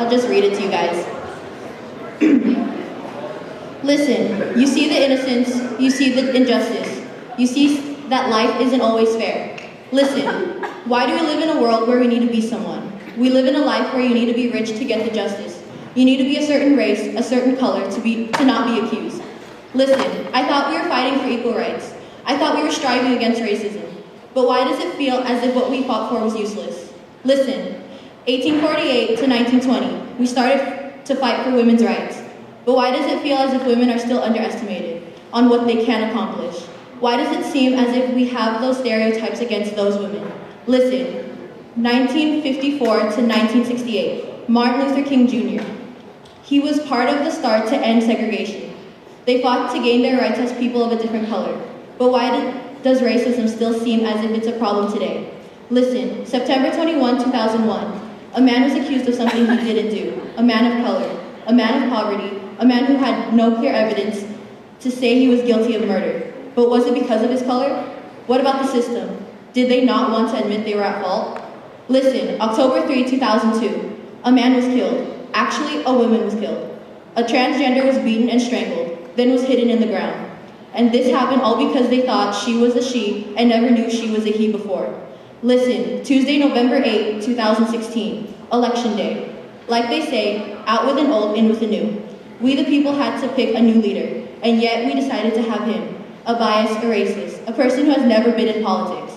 I'll just read it to you guys. Listen, you see the innocence, you see the injustice, you see that life isn't always fair. Listen, why do we live in a world where we need to be someone? We live in a life where you need to be rich to get the justice. You need to be a certain race, a certain color to not be accused. Listen, I thought we were fighting for equal rights. I thought we were striving against racism. But why does it feel as if what we fought for was useless? Listen, 1848 to 1920, we started to fight for women's rights. But why does it feel as if women are still underestimated on what they can accomplish? Why does it seem as if we have those stereotypes against those women? Listen, 1954 to 1968, Martin Luther King Jr. He was part of the start to end segregation. They fought to gain their rights as people of a different color. But why does racism still seem as if it's a problem today? Listen, September 21, 2001, a man was accused of something he didn't do. A man of color, a man of poverty, a man who had no clear evidence to say he was guilty of murder. But was it because of his color? What about the system? Did they not want to admit they were at fault? Listen, October 3, 2002, a man was killed. Actually, a woman was killed. A transgender was beaten and strangled, then was hidden in the ground. And this happened all because they thought she was a she and never knew she was a he before. Listen, Tuesday, November 8, 2016, Election Day. Like they say, out with an old, in with a new. We the people had to pick a new leader, and yet we decided to have him, a biased, a racist, a person who has never been in politics.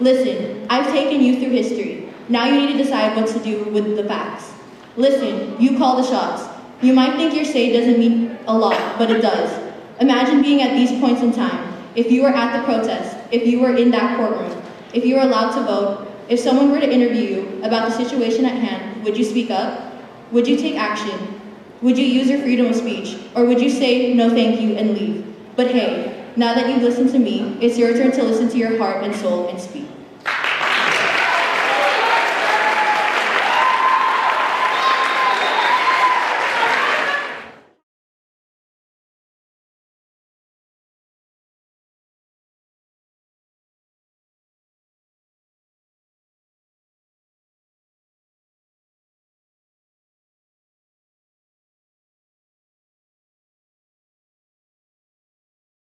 Listen, I've taken you through history. Now you need to decide what to do with the facts. Listen, you call the shots. You might think your say doesn't mean a lot, but it does. Imagine being at these points in time. If you were at the protest, if you were in that courtroom, if you were allowed to vote, if someone were to interview you about the situation at hand, would you speak up? Would you take action? Would you use your freedom of speech? Or would you say no thank you and leave? But hey, now that you've listened to me, it's your turn to listen to your heart and soul and speak.